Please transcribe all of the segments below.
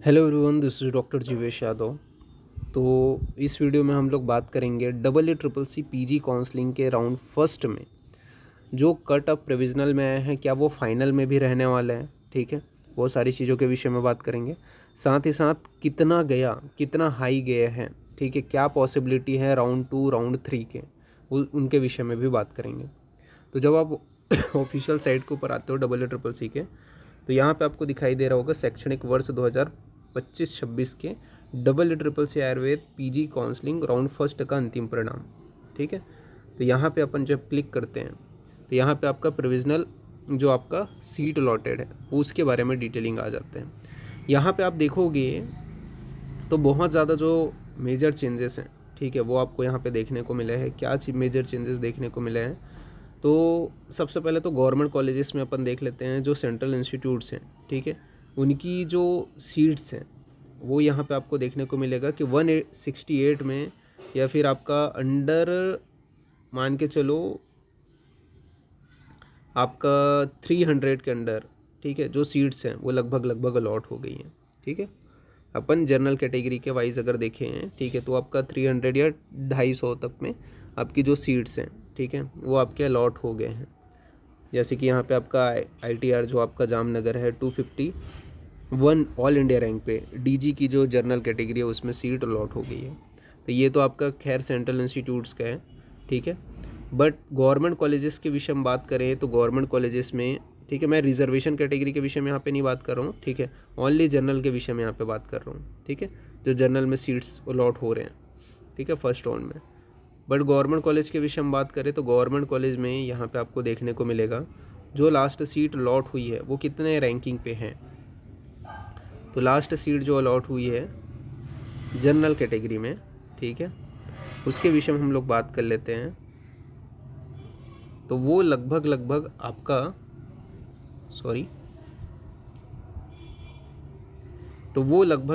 Hello everyone, this is doctor Jeevesh Yadav. तो इस video में हम लोग बात करेंगे EEEC पीजी काउंसलिंग के राउंड फर्स्ट में जो कट ऑफ प्रोविज़नल में आए हैं, क्या वो फाइनल में भी रहने वाले हैं। ठीक है, वो सारी चीज़ों के विषय में बात करेंगे। साथ ही साथ कितना गया, कितना हाई गए हैं, ठीक है, क्या पॉसिबिलिटी है राउंड 2 राउंड 3 के, उनके विषय में भी बात करेंगे। तो जब आप ऑफिशियल साइट के ऊपर आते हो EEEC के, तो यहाँ पे आपको दिखाई दे रहा होगा शैक्षणिक वर्ष 2025-26 के EEEC Ayurveda PG counselling round first का अंतिम परिणाम। ठीक है, तो यहाँ पे अपन जब क्लिक करते हैं तो यहाँ पे आपका प्रोविज़नल जो आपका सीट अलॉटेड है उसके बारे में डिटेलिंग आ जाते हैं। यहाँ पे आप देखोगे तो बहुत ज़्यादा जो मेजर चेंजेस हैं, ठीक है, वो आपको यहाँ पे देखने को मिले हैं। क्या मेजर चेंजेस देखने को मिले हैं, तो सबसे पहले तो गवर्नमेंट कॉलेजेस में अपन देख लेते हैं जो सेंट्रल इंस्टीट्यूट्स हैं। ठीक है, उनकी जो सीट्स हैं वो यहाँ पे आपको देखने को मिलेगा कि 168 में, या फिर आपका अंडर मान के चलो आपका 300 के अंडर, ठीक है, जो सीट्स हैं वो लगभग अलॉट हो गई हैं। ठीक है, अपन जनरल कैटेगरी के वाइज अगर देखें, ठीक है, तो आपका 300 या 250 तक में आपकी जो सीट्स हैं, ठीक है, वो आपके अलॉट हो गए हैं। जैसे कि यहाँ पे आपका ITR जो आपका जामनगर है 251 ऑल इंडिया रैंक पे DG की जो जनरल कैटेगरी है उसमें सीट अलॉट हो गई है। तो ये तो आपका खैर सेंट्रल इंस्टीट्यूट्स का है। ठीक है, बट गवर्नमेंट कॉलेजेस के विषय में बात करें तो गवर्नमेंट कॉलेजेस में, ठीक है, मैं रिजर्वेशन कैटेगरी के विषय में यहाँ पे नहीं बात कर रहा हूँ। ठीक है, ओनली जनरल के विषय में यहाँ पे बात कर रहा हूँ। ठीक है, जो जनरल में सीट्स अलॉट हो रहे हैं, ठीक है, फर्स्ट राउंड में। बट गवर्नमेंट कॉलेज के विषय में बात करें तो गवर्नमेंट कॉलेज में यहाँ पे आपको देखने को मिलेगा जो लास्ट सीट अलॉट हुई है वो कितने रैंकिंग पे हैं। तो लास्ट सीट जो अलॉट हुई है जनरल कैटेगरी में, ठीक है, उसके विषय में हम लोग बात कर लेते हैं। तो वो लगभग आपका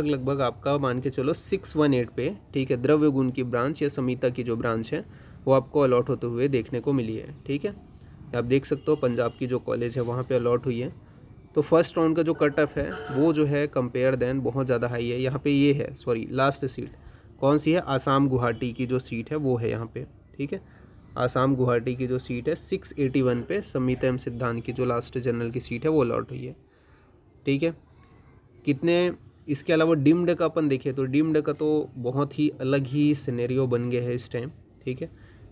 लगभग आपका मान के चलो 618 पे, ठीक है, द्रव्य गुण की ब्रांच या संहिता की जो ब्रांच है वो आपको अलॉट होते हुए देखने को मिली है। ठीक है, आप देख सकते हो पंजाब की जो कॉलेज है वहाँ पे अलॉट हुई है। तो फर्स्ट राउंड का जो कट ऑफ है वो जो है कंपेयर देन बहुत ज़्यादा हाई है। यहाँ पे ये है, लास्ट सीट कौन सी है, आसाम गुवाहाटी की जो सीट है वो है यहाँ पे। ठीक है, आसाम गुवाहाटी की जो सीट है 681 पे संहिता एवं सिद्धांत की जो लास्ट जनरल की सीट है वो अलॉट हुई है। ठीक है, कितने, इसके अलावा डिम्ड का अपन देखें तो डिम्ड का तो बहुत ही अलग ही सिनेरियो बन गया है इस टाइम। ठीक है,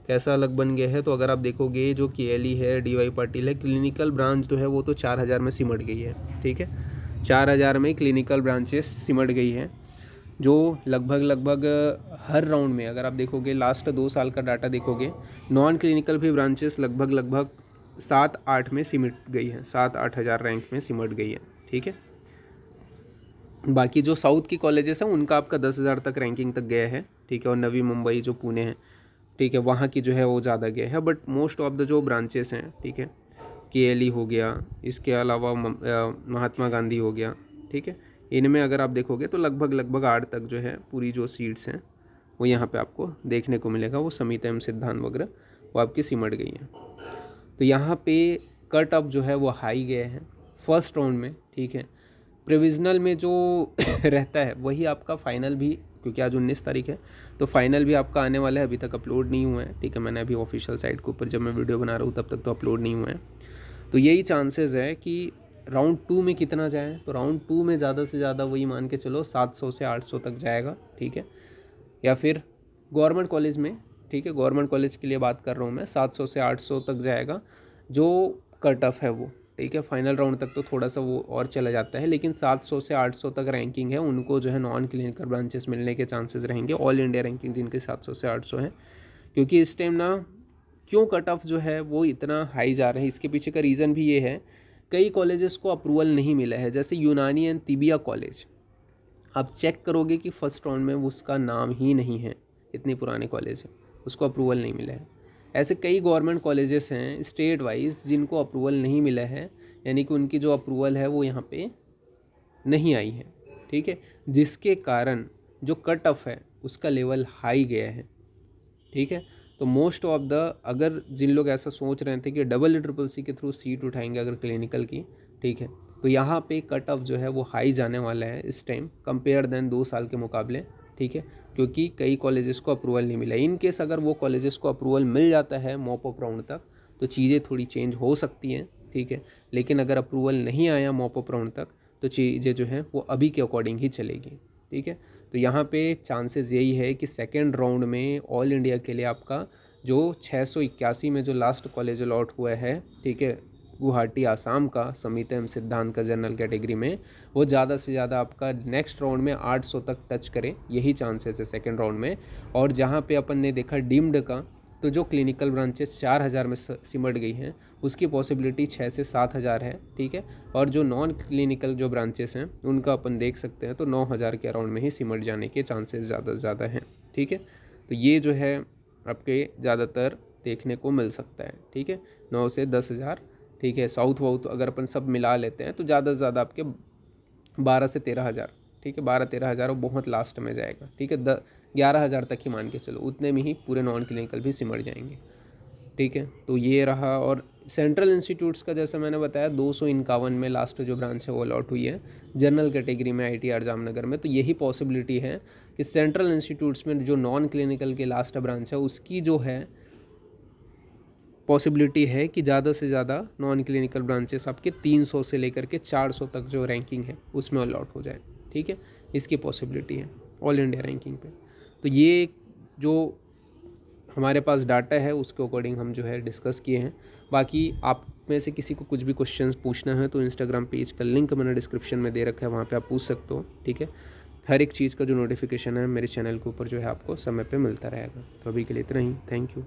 कैसा अलग बन गया है, तो अगर आप देखोगे जो KLE है, DY पाटिल है, क्लिनिकल ब्रांच जो है वो तो 4000 में सिमट गई है। ठीक है, 4000 में क्लिनिकल ब्रांचेस सिमट गई है, जो लगभग हर राउंड में अगर आप देखोगे लास्ट 2 साल का डाटा देखोगे, नॉन क्लिनिकल भी ब्रांचेस लगभग 7-8 में सिमट गई है, 7-8 हज़ार रैंक में सिमट गई है। ठीक है, बाकी जो साउथ की कॉलेजेस हैं उनका आपका 10,000 तक रैंकिंग तक गया है। ठीक है, और नवी मुंबई जो पुणे है, ठीक है, वहाँ की जो है वो ज़्यादा गया है। बट मोस्ट ऑफ द जो ब्रांचेस हैं, ठीक है, KLE हो गया, इसके अलावा महात्मा गांधी हो गया, ठीक है, इनमें अगर आप देखोगे तो लगभग 8 तक जो है पूरी जो सीट्स हैं वो यहाँ पे आपको देखने को मिलेगा। वो संहिता एवं सिद्धांत वगैरह वो आपकी सिमट गई हैं। तो यहाँ पे कट ऑफ जो है वो हाई गए हैं फर्स्ट राउंड में। ठीक है, प्रोविज़नल में जो रहता है वही आपका फाइनल भी, क्योंकि आज 19 तारीख है तो फाइनल भी आपका आने वाला है, अभी तक अपलोड नहीं हुआ है। ठीक है, मैंने अभी ऑफिशियल साइट के ऊपर जब मैं वीडियो बना रहा हूँ तब तक तो अपलोड नहीं हुआ है। तो यही चांसेस है कि राउंड 2 में कितना जाए, तो राउंड 2 में ज़्यादा से ज़्यादा वही मान के चलो 700 से 800 तक जाएगा। ठीक है, या फिर गवर्नमेंट कॉलेज में, ठीक है, गवर्नमेंट कॉलेज के लिए बात कर रहा हूँ मैं, 700 से 800 तक जाएगा जो कट ऑफ है वो। ठीक है, फाइनल राउंड तक तो थोड़ा सा वो और चला जाता है, लेकिन 700 से 800 तक रैंकिंग है, उनको जो है नॉन क्लिनिकल ब्रांचेस मिलने के चांसेस रहेंगे। ऑल इंडिया रैंकिंग जिनके 700 से 800 है, क्योंकि इस टाइम ना क्यों कट ऑफ जो है वो इतना हाई जा रहा है, इसके पीछे का रीज़न भी ये है, कई कॉलेजेस को अप्रूवल नहीं मिला है। जैसे यूनानी एंड तिबिया कॉलेज, आप चेक करोगे कि फर्स्ट राउंड में उसका नाम ही नहीं है, इतनी पुराने कॉलेज है, उसको अप्रूवल नहीं मिला है। ऐसे कई गवर्नमेंट कॉलेजेस हैं स्टेट वाइज जिनको अप्रूवल नहीं मिला है, यानी कि उनकी जो अप्रूवल है वो यहाँ पे नहीं आई है। ठीक है, जिसके कारण जो कट ऑफ है उसका लेवल हाई गया है। ठीक है, तो मोस्ट ऑफ द, अगर जिन लोग ऐसा सोच रहे थे कि EEEC के थ्रू सीट उठाएंगे अगर क्लिनिकल की, ठीक है, तो यहाँ पे कट ऑफ जो है वो हाई जाने वाला है इस टाइम कंपेयर देन 2 साल के मुकाबले, ठीक है, क्योंकि कई कॉलेजेस को अप्रूवल नहीं मिला। इन केस अगर वो कॉलेजेस को अप्रूवल मिल जाता है मॉप अप राउंड तक तो चीज़ें थोड़ी चेंज हो सकती हैं, ठीक है, लेकिन अगर अप्रूवल नहीं आया मॉप अप राउंड तक तो चीज़ें जो हैं वो अभी के अकॉर्डिंग ही चलेगी, ठीक है। तो यहाँ पे चांसेस यही है कि सेकेंड राउंड में ऑल इंडिया के लिए आपका जो 681 में जो लास्ट कॉलेज अलॉट हुआ है, ठीक है, गुवाहाटी आसाम का समित एवं सिद्धांत का जनरल कैटेगरी में, वो ज़्यादा से ज़्यादा आपका नेक्स्ट राउंड में 800 तक टच करे, यही चांसेस है सेकेंड राउंड में। और जहाँ पे अपन ने देखा डीम्ड का, तो जो क्लिनिकल ब्रांचेस 4000 में सिमट गई हैं उसकी पॉसिबिलिटी 6 से 7000 है, ठीक है, और जो नॉन क्लिनिकल जो ब्रांचेस हैं उनका अपन देख सकते हैं तो 9000 के अराउंड में ही सिमट जाने के चांसेस ज़्यादा से ज़्यादा हैं, ठीक है। तो ये जो है आपके ज़्यादातर देखने को मिल सकता है, ठीक है, 9 से 10,000, ठीक है। साउथ वाउथ अगर अपन सब मिला लेते हैं तो ज़्यादा से ज़्यादा आपके 12 से 13,000, ठीक है, 12-13,000 बहुत लास्ट में जाएगा, ठीक है, 11,000 तक ही मान के चलो, उतने में ही पूरे नॉन क्लिनिकल भी सिमट जाएंगे, ठीक है। तो ये रहा। और सेंट्रल इंस्टीट्यूट्स का जैसा मैंने बताया 251 में लास्ट जो ब्रांच है वो अलॉट हुई है जनरल कैटेगरी में ITR जामनगर में। तो यही पॉसिबिलिटी है कि सेंट्रल इंस्टीट्यूट्स में जो नॉन क्लिनिकल के लास्ट ब्रांच है उसकी जो है पॉसिबिलिटी है कि ज़्यादा से ज़्यादा नॉन क्लिनिकल ब्रांचेस आपके 300 से लेकर के 400 तक जो रैंकिंग है उसमें अलॉट हो जाए, ठीक है, इसकी पॉसिबिलिटी है ऑल इंडिया रैंकिंग पे। तो ये जो हमारे पास डाटा है उसके अकॉर्डिंग हम जो है डिस्कस किए हैं। बाकी आप में से किसी को कुछ भी क्वेश्चंस पूछना है तो इंस्टाग्राम पेज का लिंक मैंने डिस्क्रिप्शन में दे रखा है, वहाँ पे आप पूछ सकते हो, ठीक है। हर एक चीज़ का जो नोटिफिकेशन है मेरे चैनल के ऊपर जो है आपको समय पे मिलता रहेगा। तो अभी के लिए इतना ही, थैंक यू।